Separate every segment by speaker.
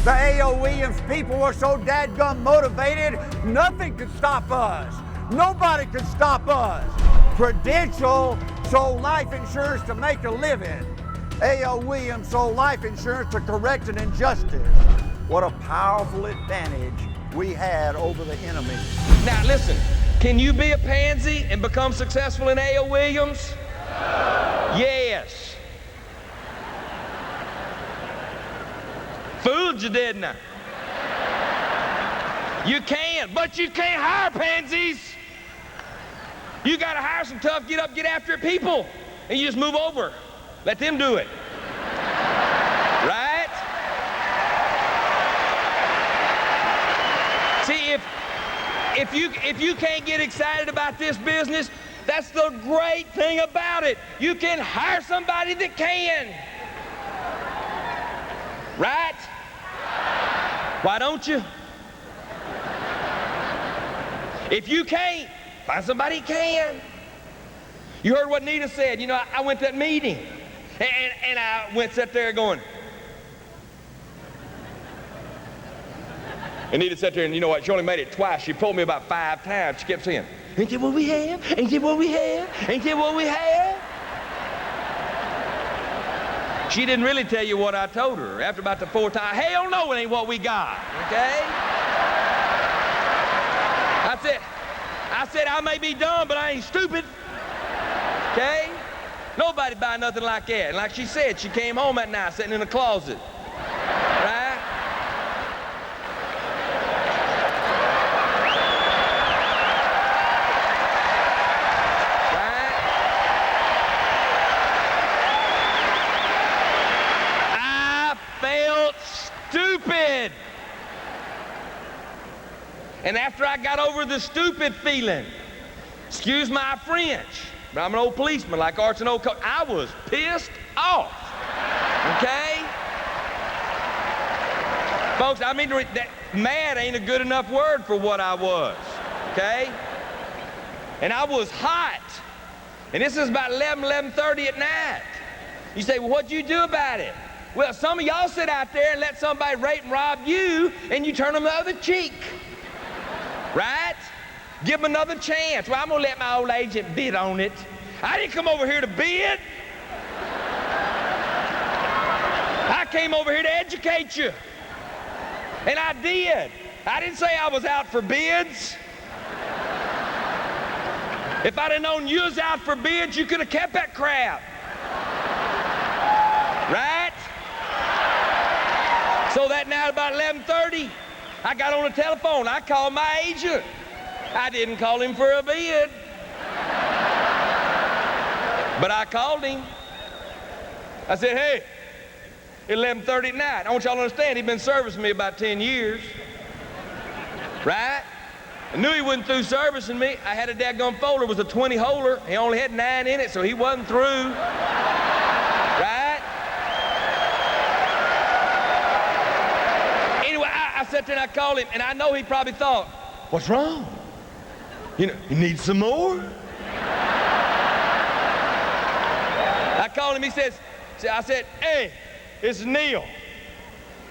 Speaker 1: The A.O. Williams people were so dadgum motivated, nothing could stop us. Nobody could stop us. Prudential sold life insurance to make a living. A.O. Williams sold life insurance to correct an injustice. What a powerful advantage we had over the enemy.
Speaker 2: Now listen, can you be a pansy and become successful in A.O. Williams? Yes. Fooled you, didn't I? You can, but you can't hire pansies. You gotta hire some tough, get up, get after it people. And you just move over. Let them do it. Right? See, if you can't get excited about this business, that's the great thing about it. You can hire somebody that can. Right? Why don't you? If you can't, find somebody who can. You heard what Nita said. You know, I went to that meeting, and I sat there going. And Nita sat there, and you know what? She only made it twice. She told me about 5 times. She kept saying, "Ain't that what we have? Ain't that what we have? Ain't that what we have?" She didn't really tell you what I told her. After about the 4th time, hell no, it ain't what we got, okay? I said, I may be dumb, but I ain't stupid, okay? Nobody buy nothing like that. And like she said, she came home that night sitting in the closet, right? Stupid. And after I got over the stupid feeling, excuse my French, but I'm an old policeman like Arts and Old Coach, I was pissed off, okay? Folks, I mean, that mad ain't a good enough word for what I was, okay? And I was hot. And this is about 11:30 at night. You say, well, what'd you do about it? Well, some of y'all sit out there and let somebody rape and rob you, and you turn them the other cheek. Right? Give them another chance. Well, I'm gonna let my old agent bid on it. I didn't come over here to bid. I came over here to educate you. And I did. I didn't say I was out for bids. If I'd have known you was out for bids, you could have kept that crap. Right? So that night about 11:30, I got on the telephone. I called my agent. I didn't call him for a bid. But I called him. I said, hey, at 11:30 at night, I want y'all to understand, he'd been servicing me about 10 years. Right? I knew he wasn't through servicing me. I had a daggone folder. It was a 20-holer. He only had 9 in it, so he wasn't through. Right? I sat there and I called him, and I know he probably thought, what's wrong? You know, you need some more? I called him, he says, I said, hey, it's Neal.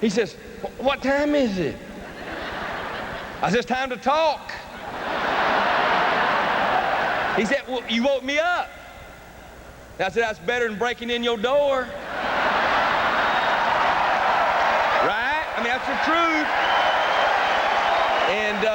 Speaker 2: He says, what time is it? I said, it's time to talk. He said, well, you woke me up. I said, that's better than breaking in your door. Right? I mean, that's the truth. And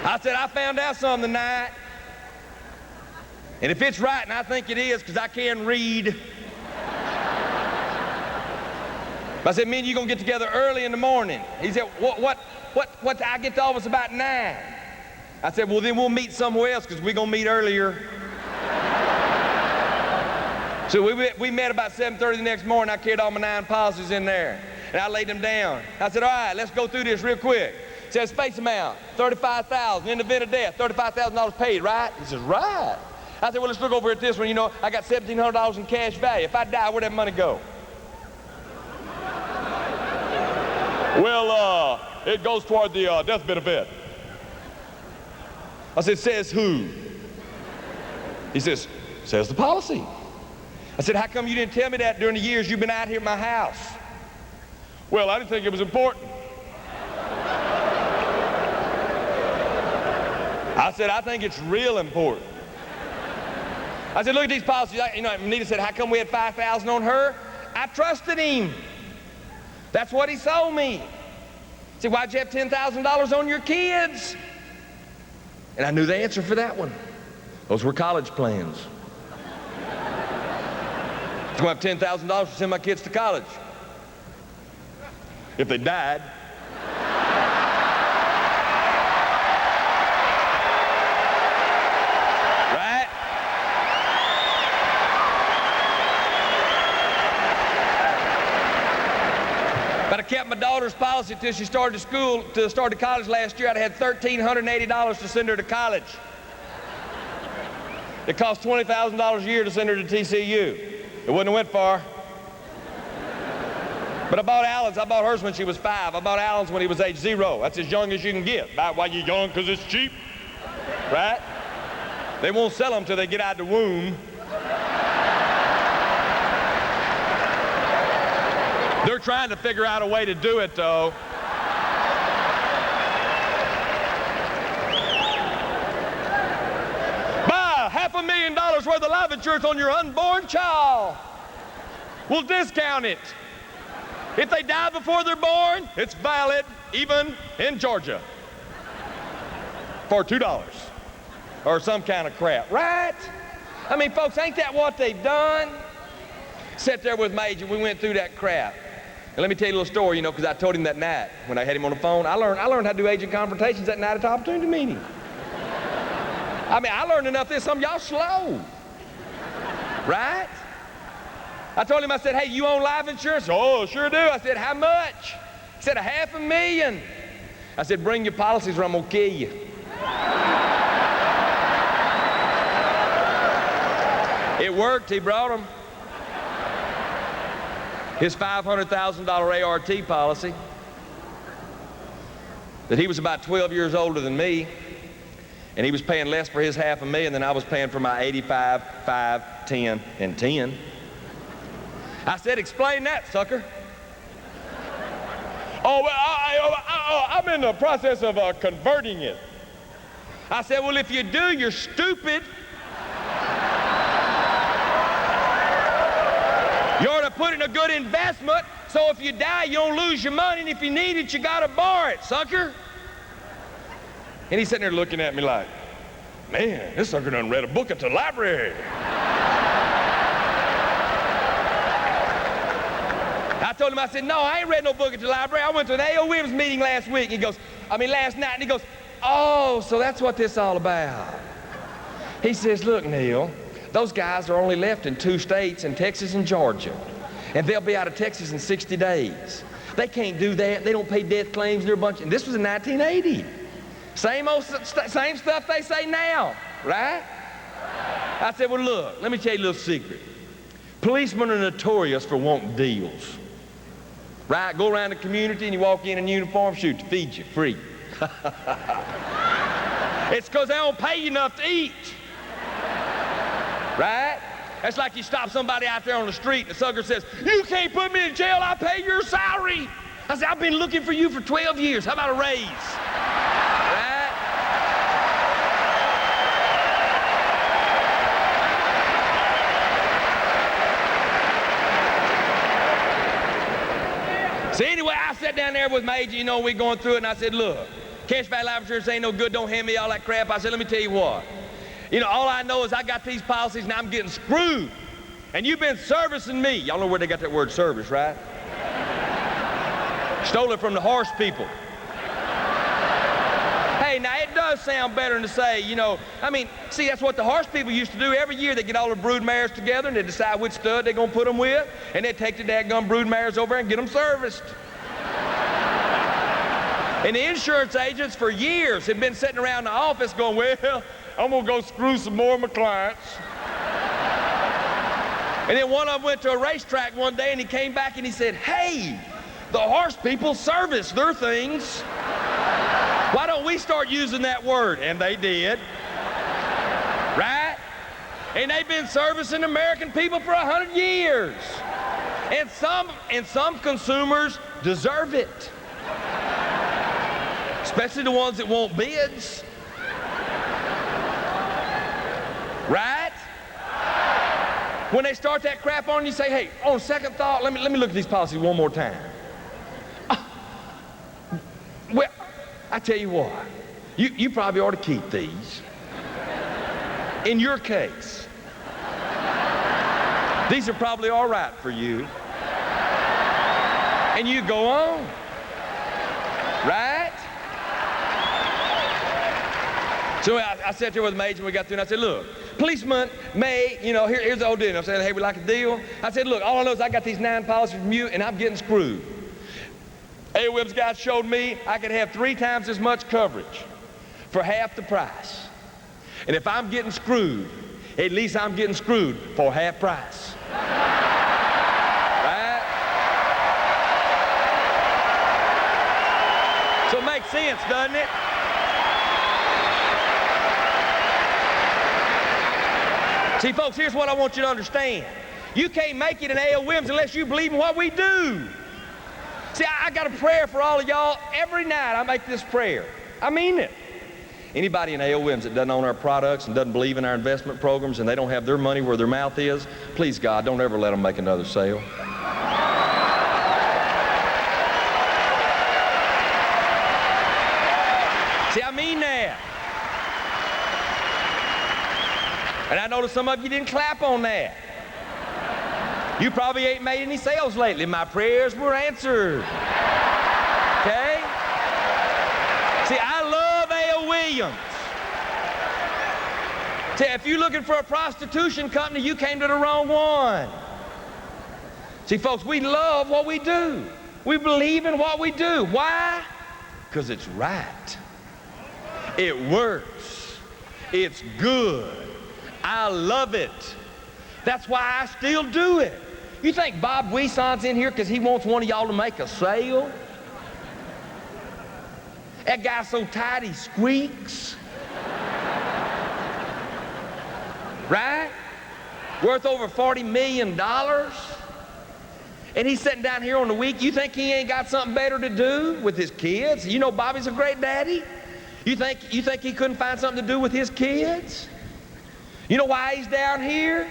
Speaker 2: I said, I found out something tonight. And if it's right, and I think it is, because I can read. I said, me and you gonna get together early in the morning. He said, what, I get to office about 9. I said, well, then we'll meet somewhere else, because we're gonna meet earlier. So we met about 7:30 the next morning. I carried all my 9 policies in there, and I laid them down. I said, all right, let's go through this real quick. He said, space amount, $35,000. In the event of death, $35,000 paid, right? He says, right. I said, well, let's look over at this one. You know, I got $1,700 in cash value. If I die, where'd that money go? Well, it goes toward the death benefit. I said, says who? He says the policy. I said, how come you didn't tell me that during the years you've been out here at my house? Well, I didn't think it was important. I said, I think it's real important. I said, look at these policies. Nita said, how come we had $5,000 on her? I trusted him. That's what he sold me. I said, why'd you have $10,000 on your kids? And I knew the answer for that one. Those were college plans. I'm going to have $10,000 to send my kids to college. If they died. Right? But I kept my daughter's policy till she started school, till started college last year. I'd had $1,380 to send her to college. It cost $20,000 a year to send her to TCU. It wouldn't have went far. But I bought Alan's. I bought hers when she was 5. I bought Alan's when he was age 0. That's as young as you can get. Why you young? Because it's cheap. Right? They won't sell them till they get out of the womb. They're trying to figure out a way to do it, though. Buy $500,000 worth of life insurance on your unborn child. We'll discount it. If they die before they're born, it's valid, even in Georgia, for $2 or some kind of crap, right? I mean, folks, ain't that what they've done? Sat there with my agent, we went through that crap. And let me tell you a little story, because I told him that night when I had him on the phone. I learned how to do agent confrontations that night at the opportunity meeting. I mean, I learned enough of this. Some of y'all slow, right? I told him, I said, hey, you own life insurance? Oh, sure do. I said, how much? He said, $500,000. I said, bring your policies or I'm gonna kill you. It worked, he brought them. His $500,000 ART policy, that he was about 12 years older than me, and he was paying less for his $500,000 than I was paying for my 85, 5, 10, and 10. I said, explain that, sucker. Oh, well, I'm in the process of converting it. I said, well, if you do, you're stupid. You ought to put it in a good investment, so if you die, you don't lose your money, and if you need it, you gotta borrow it, sucker. And he's sitting there looking at me like, man, this sucker done read a book at the library. I told him, I said, no, I ain't read no book at the library. I went to an A.O. Williams meeting last night, and he goes, oh, so that's what this is all about. He says, look, Neal, those guys are only left in 2 states, in Texas and Georgia, and they'll be out of Texas in 60 days. They can't do that. They don't pay death claims. They're a bunch, and this was in 1980. Same stuff they say now, right? I said, well, look, let me tell you a little secret. Policemen are notorious for wanting deals. Right? Go around the community and you walk in uniform, shoot, to feed you, free. It's because they don't pay you enough to eat. Right? That's like you stop somebody out there on the street and the sucker says, you can't put me in jail, I pay your salary. I said, I've been looking for you for 12 years. How about a raise? Right? So anyway, I sat down there with my agent, we going through it, and I said, look, cash value life insurance ain't no good, don't hand me all that crap. I said, let me tell you what. All I know is I got these policies and I'm getting screwed. And you've been servicing me. Y'all know where they got that word service, right? Stole it from the horse people. Hey, now it does sound better than to say, see, that's what the horse people used to do every year. They get all the brood mares together and they decide which stud they're going to put them with, and they take the dadgum brood mares over and get them serviced. And the insurance agents for years have been sitting around the office going, well, I'm going to go screw some more of my clients. And then one of them went to a racetrack one day and he came back and he said, hey, the horse people service their things. Why don't we start using that word? And they did. Right? And they've been servicing the American people for 100 years. And some consumers deserve it. Especially the ones that want bids. Right? When they start that crap on you, say, hey, on second thought, let me look at these policies one more time. Well, I tell you what, you probably ought to keep these. In your case, these are probably all right for you. And you go on. Right? So I sat there with my agent, we got through, and I said, look, policeman may, here's the old deal. I'm saying, hey, we like a deal. I said, look, all I know is I got these 9 policies from you, and I'm getting screwed. AOM's guy showed me I could have 3 times as much coverage for half the price. And if I'm getting screwed, at least I'm getting screwed for half price. Right? So it makes sense, doesn't it? See, folks, here's what I want you to understand. You can't make it in AOMs unless you believe in what we do. See, I got a prayer for all of y'all. Every night I make this prayer. I mean it. Anybody in AOMs that doesn't own our products and doesn't believe in our investment programs and they don't have their money where their mouth is, please, God, don't ever let them make another sale. See, I mean that. And I noticed some of you didn't clap on that. You probably ain't made any sales lately. My prayers were answered. Okay? See, I love A.O. Williams. See, if you're looking for a prostitution company, you came to the wrong one. See, folks, we love what we do. We believe in what we do. Why? Because it's right. It works. It's good. I love it. That's why I still do it. You think Bob Weisson's in here because he wants one of y'all to make a sale? That guy's so tight he squeaks. Right? Worth over $40 million. And he's sitting down here on the week. You think he ain't got something better to do with his kids? You know Bobby's a great daddy. You think he couldn't find something to do with his kids? You know why he's down here?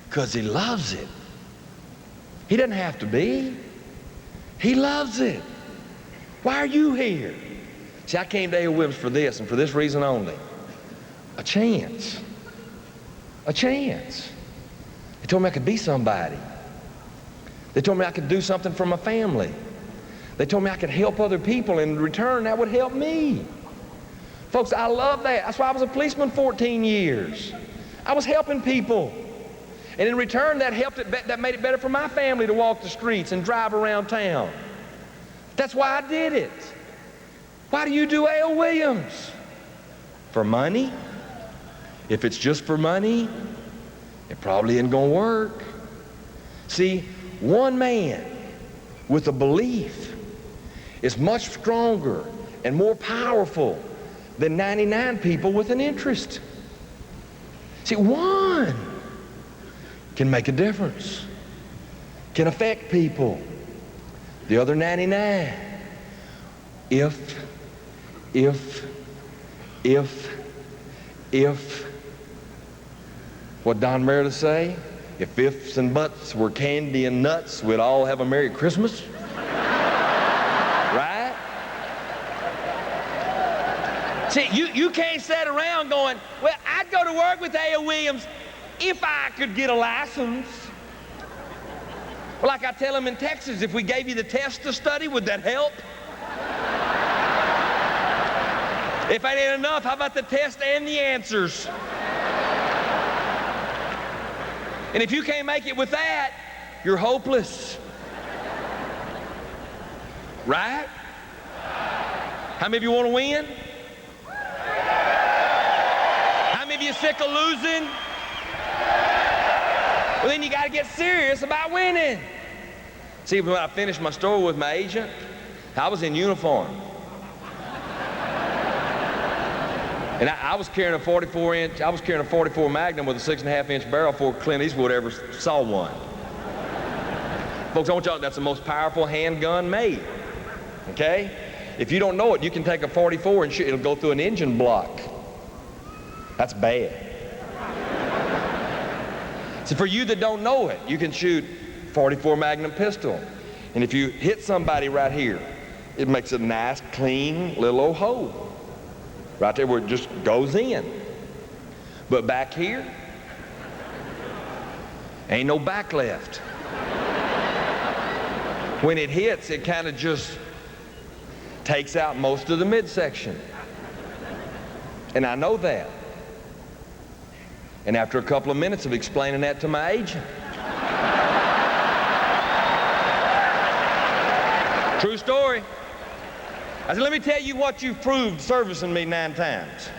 Speaker 2: Because he loves it. He doesn't have to be. He loves it. Why are you here? See, I came to A.O. Williams for this, and for this reason only. A chance. A chance. They told me I could be somebody. They told me I could do something for my family. They told me I could help other people, and in return, that would help me. Folks, I love that. That's why I was a policeman 14 years. I was helping people. And in return, that made it better for my family to walk the streets and drive around town. That's why I did it. Why do you do A.O. Williams? For money? If it's just for money, it probably isn't going to work. See, one man with a belief is much stronger and more powerful than 99 people with an interest. See, one can make a difference, can affect people. The other 99, if, what Don Meredith say? If ifs and buts were candy and nuts, we'd all have a Merry Christmas. Right? See, you can't sit around going, well, I'd go to work with A.O. Williams if I could get a license. Well, like I tell them in Texas, if we gave you the test to study, would that help? If that ain't enough, how about the test and the answers? And if you can't make it with that, you're hopeless. Right? How many of you want to win? How many of you sick of losing? Well, then you got to get serious about winning. See, when I finished my story with my agent, I was in uniform. And I was carrying a 44 Magnum with a 6.5-inch barrel before Clint Eastwood ever saw one. Folks, I want y'all, that's the most powerful handgun made, okay? If you don't know it, you can take a 44 and it'll go through an engine block. That's bad. So for you that don't know it, you can shoot 44 Magnum pistol. And if you hit somebody right here, it makes a nice, clean little old hole. Right there where it just goes in. But back here, ain't no back left. When it hits, it kind of just takes out most of the midsection. And I know that. And after a couple of minutes of explaining that to my agent, true story. I said, let me tell you what you've proved servicing me 9 times.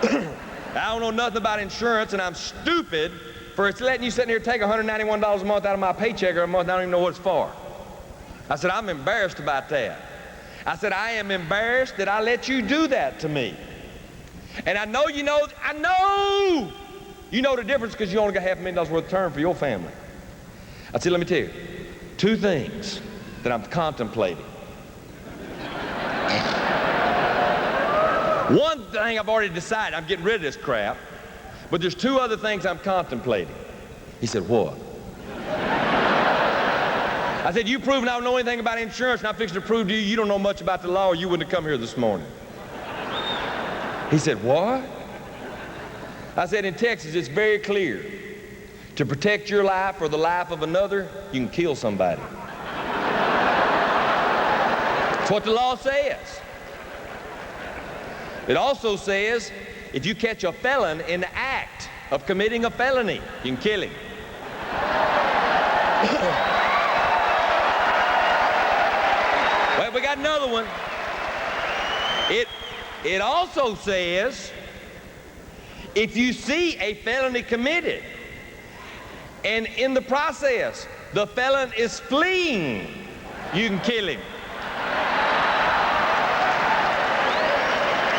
Speaker 2: I don't know nothing about insurance, and I'm stupid for letting you sit here take $191 a month out of my paycheck every month. I don't even know what it's for. I said, I'm embarrassed about that. I said, I am embarrassed that I let you do that to me. And I know you know the difference because you only got $500,000 worth of term for your family. I said, let me tell you, 2 things that I'm contemplating. One thing I've already decided, I'm getting rid of this crap, but there's 2 other things I'm contemplating. He said, what? I said, you proven I don't know anything about insurance, and I'm fixing to prove to you you don't know much about the law, or you wouldn't have come here this morning. He said, what? I said, in Texas, it's very clear. To protect your life or the life of another, you can kill somebody. That's what the law says. It also says, if you catch a felon in the act of committing a felony, you can kill him. Well, we got another one. It also says, if you see a felony committed, and in the process, the felon is fleeing, you can kill him.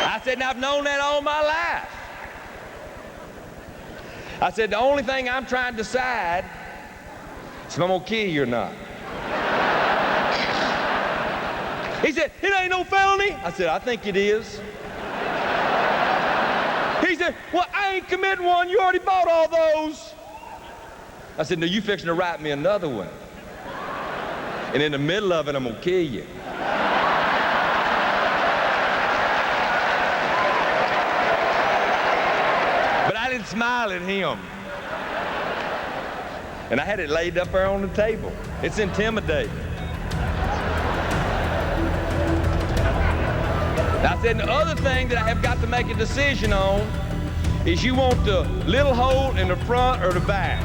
Speaker 2: I said, and I've known that all my life. I said, the only thing I'm trying to decide is if I'm gonna kill you or not. He said, it ain't no felony. I said, I think it is. He said, well, I ain't committing one. You already bought all those. I said, no, you fixing to write me another one. And in the middle of it, I'm gonna kill you. But I didn't smile at him. And I had it laid up there on the table. It's intimidating. I said, the other thing that I have got to make a decision on is you want the little hole in the front or the back.